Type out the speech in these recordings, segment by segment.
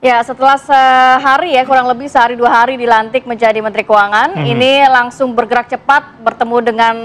Ya, setelah sehari ya, kurang lebih sehari 2 hari dilantik menjadi Menteri Keuangan, ini langsung bergerak cepat bertemu dengan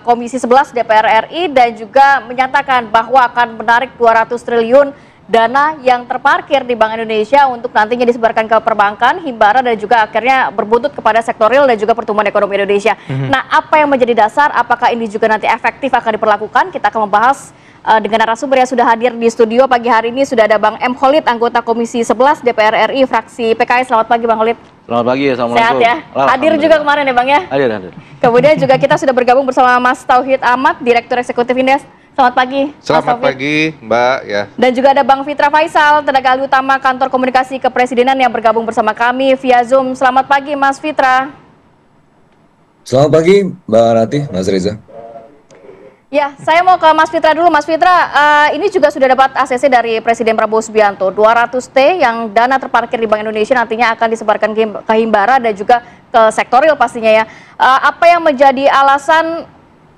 Komisi 11 DPR RI dan juga menyatakan bahwa akan menarik 200 triliun dana yang terparkir di Bank Indonesia untuk nantinya disebarkan ke perbankan, himbara dan juga akhirnya berbuntut kepada sektor real dan juga pertumbuhan ekonomi Indonesia. Nah, apa yang menjadi dasar? Apakah ini juga nanti efektif akan diperlakukan? Kita akan membahas dengan narasumber yang sudah hadir di studio pagi hari ini. Sudah ada Bang M. Khalid, anggota Komisi 11 DPR RI, fraksi PKS. Selamat pagi Bang Khalid. Selamat pagi, assalamualaikum. Sehat ya? Hadir juga kemarin ya Bang ya? Hadir. Kemudian juga kita sudah bergabung bersama Mas Tauhid Ahmad, Direktur Eksekutif Indef. Selamat pagi. Selamat pagi Mbak ya. Dan juga ada Bang Fitra Faisal, tenaga ahli utama Kantor Komunikasi Kepresidenan yang bergabung bersama kami via Zoom. Selamat pagi Mas Fitra. Selamat pagi Mbak Rati, Mas Reza. Ya, saya mau ke Mas Fitra dulu. Mas Fitra, ini juga sudah dapat ACC dari Presiden Prabowo Subianto. 200T yang dana terparkir di Bank Indonesia nantinya akan disebarkan ke himbara dan juga ke sektoril pastinya ya. Apa yang menjadi alasan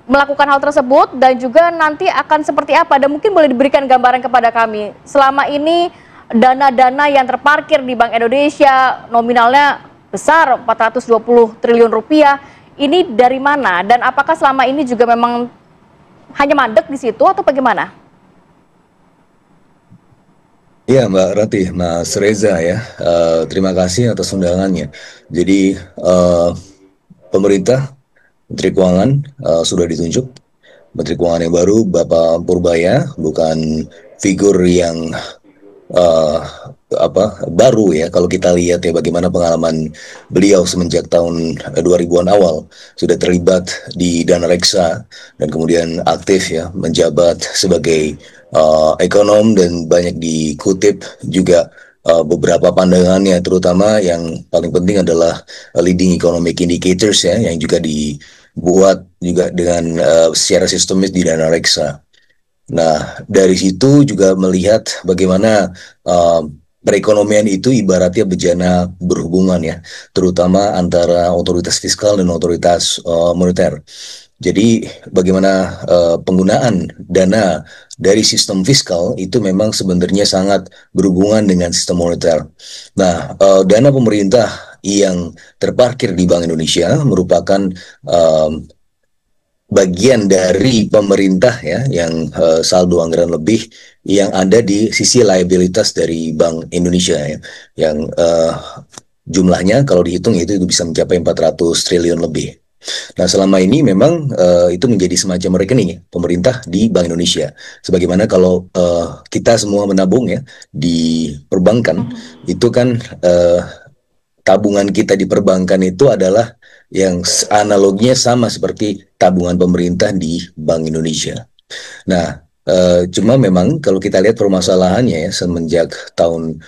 melakukan hal tersebut dan juga nanti akan seperti apa? Dan mungkin boleh diberikan gambaran kepada kami. Selama ini dana-dana yang terparkir di Bank Indonesia nominalnya besar, 420 triliun rupiah. Ini dari mana? Dan apakah selama ini juga memang hanya mandek di situ atau bagaimana? Iya Mbak Rati, Mas Reza ya, terima kasih atas undangannya. Jadi pemerintah, Menteri Keuangan sudah ditunjuk, Menteri Keuangan yang baru Bapak Purbaya, bukan figur yang uh, baru ya. Kalau kita lihat ya bagaimana pengalaman beliau semenjak tahun 2000-an awal sudah terlibat di Dana Reksa dan kemudian aktif ya menjabat sebagai ekonom dan banyak dikutip juga beberapa pandangannya, terutama yang paling penting adalah leading economic indicators ya yang juga dibuat juga dengan secara sistemis di Dana Reksa. Nah, dari situ juga melihat bagaimana perekonomian itu ibaratnya bejana berhubungan ya, terutama antara otoritas fiskal dan otoritas moneter. Jadi bagaimana penggunaan dana dari sistem fiskal itu memang sebenarnya sangat berhubungan dengan sistem moneter. Nah, dana pemerintah yang terparkir di Bank Indonesia merupakan bagian dari pemerintah ya yang saldo anggaran lebih yang ada di sisi liabilitas dari Bank Indonesia ya, yang jumlahnya kalau dihitung itu bisa mencapai 400 triliun lebih. Nah, selama ini memang itu menjadi semacam rekening ya, pemerintah di Bank Indonesia. Sebagaimana kalau kita semua menabung ya di perbankan, itu kan tabungan kita di perbankan itu adalah yang analoginya sama seperti tabungan pemerintah di Bank Indonesia. Nah, cuma memang kalau kita lihat permasalahannya ya semenjak tahun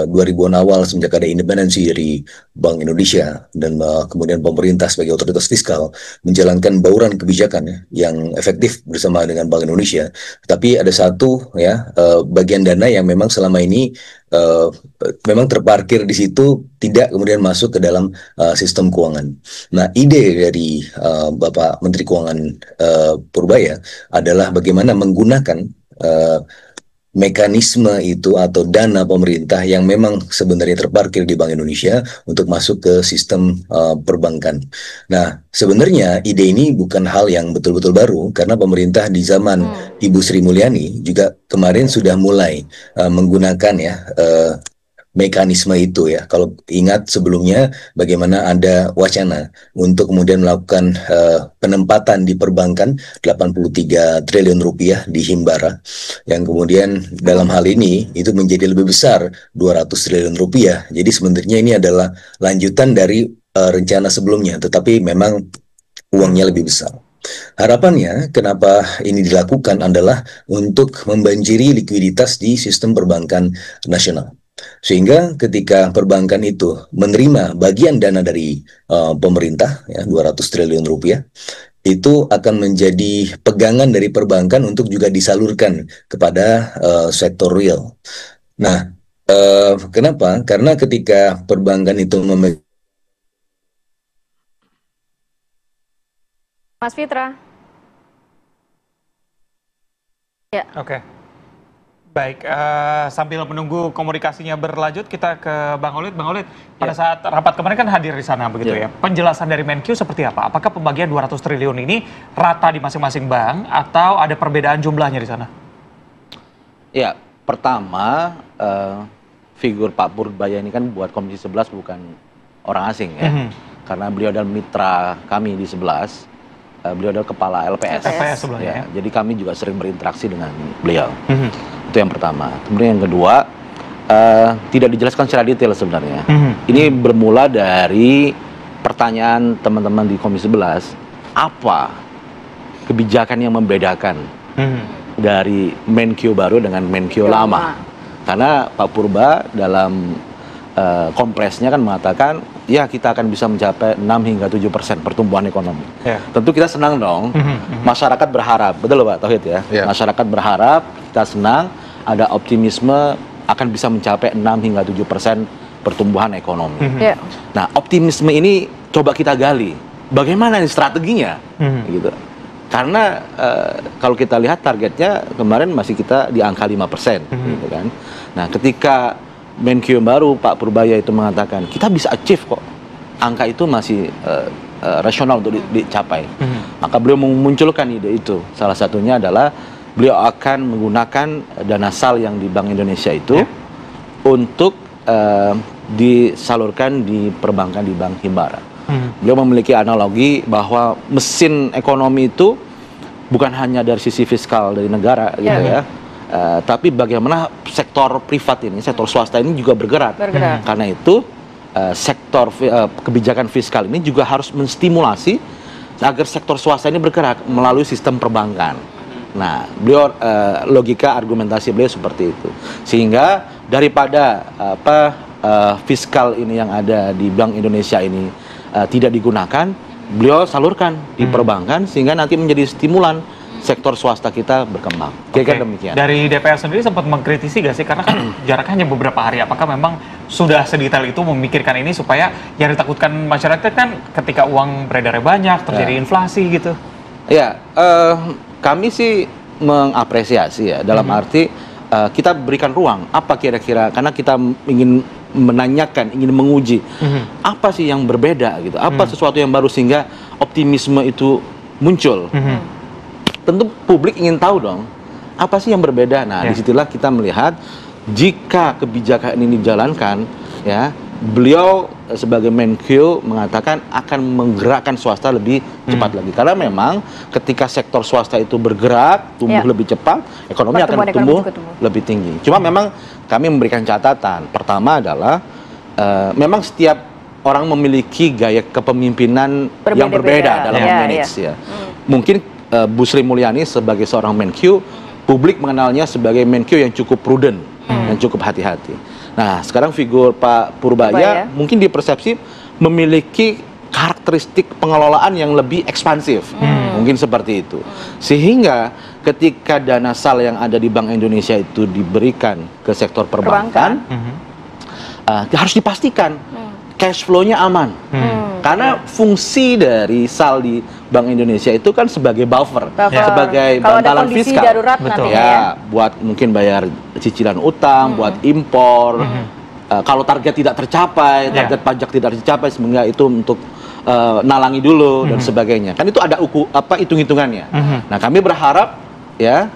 2000-an awal, semenjak ada independensi dari Bank Indonesia dan kemudian pemerintah sebagai otoritas fiskal menjalankan bauran kebijakan ya, yang efektif bersama dengan Bank Indonesia. Tapi ada satu ya bagian dana yang memang selama ini memang terparkir di situ, tidak kemudian masuk ke dalam sistem keuangan. Nah, ide dari Bapak Menteri Keuangan Purbaya adalah bagaimana menggunakan mekanisme itu atau dana pemerintah yang memang sebenarnya terparkir di Bank Indonesia untuk masuk ke sistem perbankan. Nah, sebenarnya ide ini bukan hal yang betul-betul baru karena pemerintah di zaman Ibu Sri Mulyani juga kemarin sudah mulai menggunakan ya mekanisme itu ya. Kalau ingat sebelumnya bagaimana ada wacana untuk kemudian melakukan penempatan di perbankan 83 triliun rupiah di himbara, yang kemudian dalam hal ini itu menjadi lebih besar 200 triliun rupiah. Jadi sebenarnya ini adalah lanjutan dari rencana sebelumnya, tetapi memang uangnya lebih besar. Harapannya kenapa ini dilakukan adalah untuk membanjiri likuiditas di sistem perbankan nasional. Sehingga ketika perbankan itu menerima bagian dana dari pemerintah ya 200 triliun rupiah, itu akan menjadi pegangan dari perbankan untuk juga disalurkan kepada sektor real. Nah, kenapa? Karena ketika perbankan itu Mas Fitra. Ya. Oke. Baik, sambil menunggu komunikasinya berlanjut, kita ke Bang Olid. Bang Olid, pada saat rapat kemarin kan hadir di sana begitu ya. Penjelasan dari Menkyu seperti apa? Apakah pembagian 200 triliun ini rata di masing-masing bank atau ada perbedaan jumlahnya di sana? Ya, pertama figur Pak Purbaya ini kan buat Komisi 11 bukan orang asing ya. Karena beliau adalah mitra kami di 11. Beliau adalah kepala LPS. LPS sebelumnya ya. Jadi kami juga sering berinteraksi dengan beliau. Itu yang pertama. Kemudian yang kedua, tidak dijelaskan secara detail sebenarnya. Ini bermula dari pertanyaan teman-teman di Komisi 11, apa kebijakan yang membedakan dari Menkyu baru dengan Menkyu lama? Karena Pak Purba dalam kompresnya kan mengatakan, ya kita akan bisa mencapai 6 hingga 7% pertumbuhan ekonomi. Tentu kita senang dong, masyarakat berharap, betul Pak Tauhid ya? Masyarakat berharap, kita senang, ada optimisme akan bisa mencapai 6 hingga 7% pertumbuhan ekonomi. Nah, optimisme ini coba kita gali, bagaimana nih strateginya? Gitu. Karena kalau kita lihat targetnya kemarin masih kita di angka 5%, gitu kan. Nah, ketika Menkyu baru Pak Purbaya itu mengatakan kita bisa achieve kok, angka itu masih rasional untuk dicapai. Maka beliau memunculkan ide itu. Salah satunya adalah beliau akan menggunakan dana SAL yang di Bank Indonesia itu untuk disalurkan di perbankan di Bank Himbara. Beliau memiliki analogi bahwa mesin ekonomi itu bukan hanya dari sisi fiskal dari negara gitu ya. Tapi bagaimana sektor privat ini, sektor swasta ini juga bergerak. Karena itu sektor kebijakan fiskal ini juga harus menstimulasi agar sektor swasta ini bergerak melalui sistem perbankan. Nah, beliau logika argumentasi beliau seperti itu. Sehingga daripada fiskal ini yang ada di Bank Indonesia ini tidak digunakan, beliau salurkan di perbankan sehingga nanti menjadi stimulan sektor swasta kita berkembang. Kira-kira demikian. Dari DPR sendiri sempat mengkritisi gak sih? Karena kan jaraknya hanya beberapa hari. Apakah memang sudah sedetail itu memikirkan ini supaya yang ditakutkan masyarakat kan ketika uang beredarnya banyak, terjadi inflasi gitu? Ya, kami sih mengapresiasi ya. Dalam arti kita berikan ruang. Apa kira-kira? Karena kita ingin menanyakan, ingin menguji. Apa sih yang berbeda gitu? Apa sesuatu yang baru sehingga optimisme itu muncul? Tentu publik ingin tahu dong, apa sih yang berbeda. Nah, disitulah kita melihat jika kebijakan ini dijalankan, ya, beliau sebagai Menkyu mengatakan akan menggerakkan swasta lebih cepat lagi. Karena memang ketika sektor swasta itu bergerak, tumbuh lebih cepat, ekonomi akan tumbuh lebih tinggi. Cuma memang kami memberikan catatan. Pertama adalah memang setiap orang memiliki gaya kepemimpinan yang berbeda dalam manage ya. Mungkin Bu Sri Mulyani sebagai seorang Menkyu, publik mengenalnya sebagai Menkyu yang cukup prudent, yang cukup hati-hati. Nah, sekarang figur Pak Purbaya mungkin dipersepsi memiliki karakteristik pengelolaan yang lebih ekspansif, mungkin seperti itu. Sehingga ketika dana SAL yang ada di Bank Indonesia itu diberikan ke sektor perbankan, harus dipastikan cash flow-nya aman. Karena fungsi dari SAL di Bank Indonesia itu kan sebagai buffer. Sebagai bantalan fiskal. Darurat ya, buat mungkin bayar cicilan utang, buat impor. Kalau target tidak tercapai, target pajak tidak tercapai, sebenarnya itu untuk nalangi dulu dan sebagainya. Kan itu ada hitung-hitungannya. Nah, kami berharap ya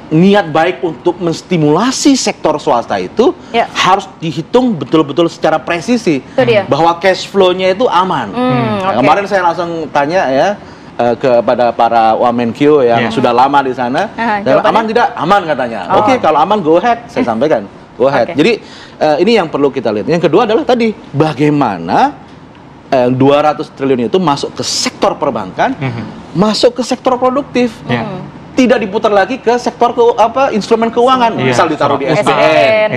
niat baik untuk menstimulasi sektor swasta itu harus dihitung betul-betul secara presisi bahwa cash flow-nya itu aman. Kemarin saya langsung tanya ya kepada para Wamenkyu yang sudah lama di sana, aman tidak? Aman katanya. Oke, kalau aman go ahead, saya sampaikan go ahead. Jadi ini yang perlu kita lihat. Yang kedua adalah tadi bagaimana 200 triliun itu masuk ke sektor perbankan, masuk ke sektor produktif. Tidak diputar lagi ke sektor instrumen keuangan, misal ditaruh di SBN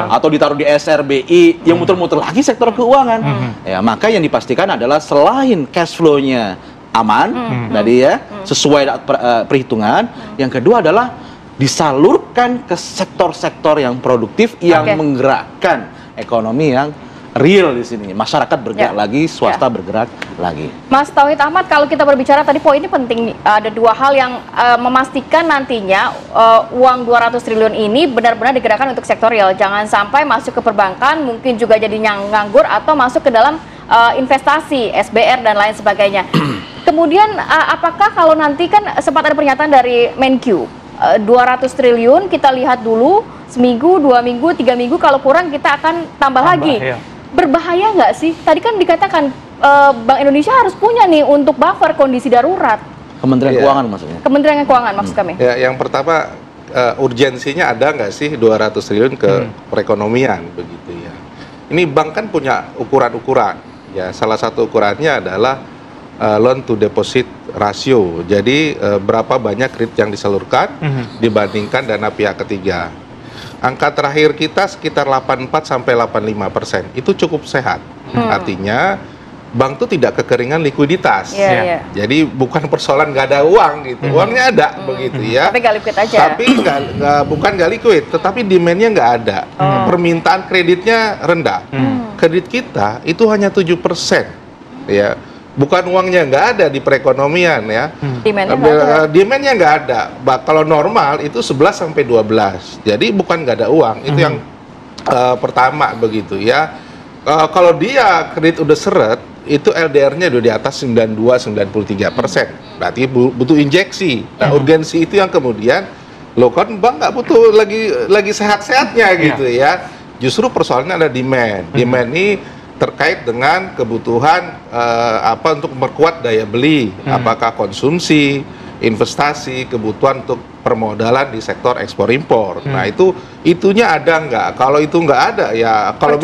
atau ditaruh di SRBI yang muter-muter lagi sektor keuangan. Ya, maka yang dipastikan adalah selain cash flow-nya aman tadi ya, sesuai perhitungan, yang kedua adalah disalurkan ke sektor-sektor yang produktif yang menggerakkan ekonomi yang real di sini. Masyarakat bergerak lagi, swasta bergerak lagi. Mas Tauhid Ahmad, kalau kita berbicara tadi poinnya penting, ada dua hal yang memastikan nantinya uang 200 triliun ini benar-benar digerakkan untuk sektorial. Jangan sampai masuk ke perbankan, mungkin juga jadi nganggur atau masuk ke dalam investasi, SBR dan lain sebagainya. Kemudian apakah kalau nanti kan sempat ada pernyataan dari Menkyu, 200 triliun kita lihat dulu seminggu, 2 minggu, 3 minggu, kalau kurang kita akan tambah lagi. Ya. Berbahaya nggak sih? Tadi kan dikatakan Bank Indonesia harus punya nih untuk buffer kondisi darurat. Kementerian Keuangan maksudnya? Kementerian Keuangan maksud kami. Ya, yang pertama urgensinya ada nggak sih 200 triliun ke perekonomian begitu ya. Ini bank kan punya ukuran-ukuran. Ya, salah satu ukurannya adalah loan to deposit ratio. Jadi berapa banyak kredit yang disalurkan dibandingkan dana pihak ketiga. Angka terakhir kita sekitar 84 sampai 85%. Itu cukup sehat. Artinya bank itu tidak kekeringan likuiditas. Jadi bukan persoalan nggak ada uang gitu. Uangnya ada begitu ya. Tapi nggak liquid aja. Tapi bukan nggak liquid, tetapi demand-nya nggak ada. Permintaan kreditnya rendah. Kredit kita itu hanya 7%. Ya. Bukan uangnya nggak ada di perekonomian ya. Demand-nya nggak ada. Kalau normal itu 11 sampai 12. Jadi bukan nggak ada uang. Itu yang pertama begitu ya. Kalau dia kredit udah seret, itu LDR-nya udah di atas 92-93%. Berarti butuh injeksi. Nah, urgensi itu yang kemudian lo kan bank nggak butuh lagi sehat-sehatnya gitu ya. Justru persoalannya ada demand. Demand ini terkait dengan kebutuhan untuk memperkuat daya beli, apakah konsumsi, investasi, kebutuhan untuk permodalan di sektor ekspor impor. Nah itunya ada nggak? Kalau itu nggak ada ya, kalau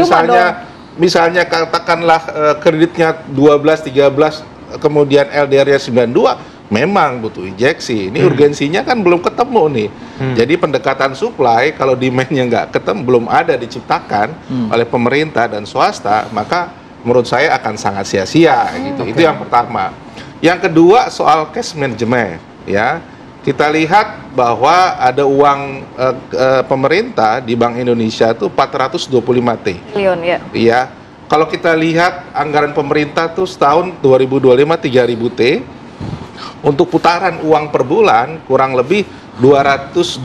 misalnya katakanlah kreditnya 12-13 kemudian LDR-nya 92, memang butuh injeksi. Ini urgensinya kan belum ketemu nih. Jadi pendekatan supply, kalau demand-nya nggak ketemu, belum ada diciptakan oleh pemerintah dan swasta, maka menurut saya akan sangat sia-sia gitu. Itu yang pertama. Yang kedua soal cash management ya. Kita lihat bahwa ada uang pemerintah di Bank Indonesia itu 425 triliun ya. Iya. Kalau kita lihat anggaran pemerintah tuh setahun 2025 3000 T. Untuk putaran uang per bulan kurang lebih 225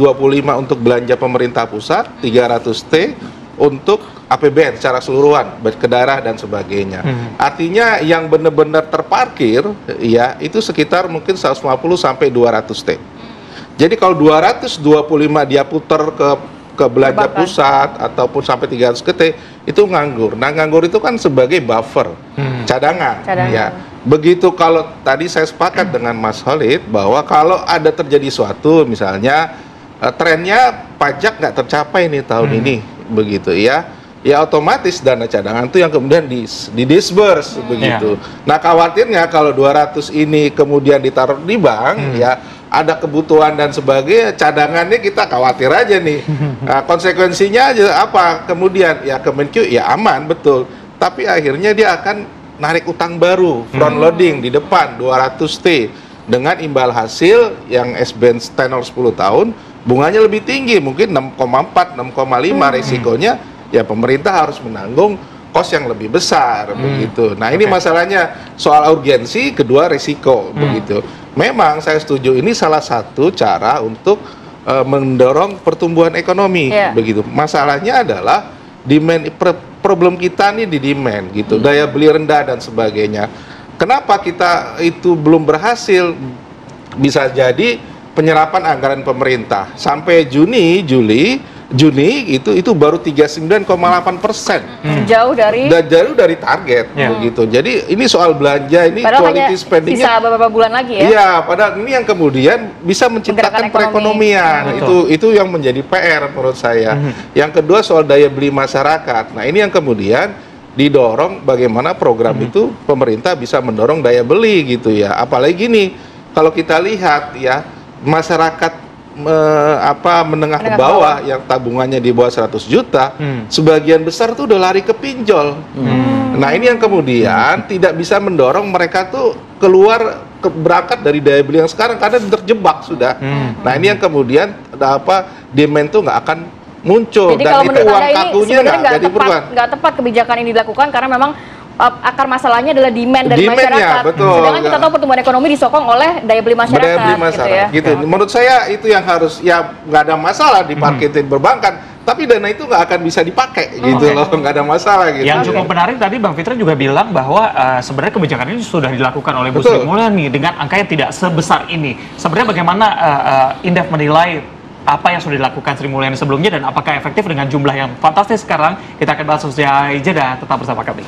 untuk belanja pemerintah pusat, 300 T untuk APBN secara keseluruhan, ke daerah dan sebagainya. Artinya yang benar-benar terparkir ya itu sekitar mungkin 150 sampai 200 T. Jadi kalau 225 dia putar ke belanja pusat ataupun sampai 300 ke T itu nganggur. Nah, nganggur itu kan sebagai buffer, cadangan. Ya. Begitu kalau tadi saya sepakat dengan Mas Khalid bahwa kalau ada terjadi suatu misalnya trennya pajak nggak tercapai nih tahun ini begitu ya otomatis dana cadangan itu yang kemudian di-disburse begitu. Nah khawatirnya kalau 200 ini kemudian ditaruh di bank ya ada kebutuhan dan sebagainya, cadangannya kita khawatir aja nih. Nah, konsekuensinya aja apa kemudian ya Kemenkyu ya aman betul, tapi akhirnya dia akan narik utang baru, front loading di depan 200 T dengan imbal hasil yang SBN tenor 10 tahun, bunganya lebih tinggi, mungkin 6,4, 6,5 resikonya ya pemerintah harus menanggung kos yang lebih besar begitu. Nah, ini masalahnya soal urgensi, kedua resiko begitu. Memang saya setuju ini salah satu cara untuk mendorong pertumbuhan ekonomi begitu. Masalahnya adalah demand, problem kita nih di demand gitu, daya beli rendah dan sebagainya. Kenapa kita itu belum berhasil? Bisa jadi penyerapan anggaran pemerintah sampai Juni itu baru 39,8%. Jauh dari target begitu. Jadi ini soal belanja ini padahal quality spending-nya sisa beberapa bulan lagi ya. Iya, padahal ini yang kemudian bisa menciptakan perekonomian. Itu yang menjadi PR menurut saya. Yang kedua soal daya beli masyarakat. Nah, ini yang kemudian didorong bagaimana program itu pemerintah bisa mendorong daya beli gitu ya. Apalagi nih kalau kita lihat ya masyarakat menengah ke bawah yang tabungannya di bawah 100 juta, sebagian besar tuh udah lari ke pinjol. Nah, ini yang kemudian tidak bisa mendorong mereka tuh berangkat dari daya beli yang sekarang karena terjebak sudah. Nah, ini yang kemudian demand tuh nggak akan muncul. Jadi Dan kalau itu menurut uang Anda ini kakunya sebenarnya nggak diperlukan. nggak tepat kebijakan ini dilakukan karena memang akar masalahnya adalah demand dari Demand-nya, masyarakat. betul. Sedangkan kita tahu pertumbuhan ekonomi disokong oleh daya beli masyarakat, Daya beli gitu masyarakat, ya. gitu. Menurut saya itu yang harus, ya nggak ada masalah diparkirin perbankan, tapi dana itu nggak akan bisa dipakai, gitu loh, nggak ada masalah gitu. Yang cukup menarik tadi Bang Fitra juga bilang bahwa sebenarnya kebijakan ini sudah dilakukan oleh Bu Sri Mulyani dengan angka yang tidak sebesar ini. Sebenarnya bagaimana Indef menilai apa yang sudah dilakukan Sri Mulyani sebelumnya dan apakah efektif dengan jumlah yang fantastis sekarang? Kita akan bahas usai jeda, tetap bersama kami.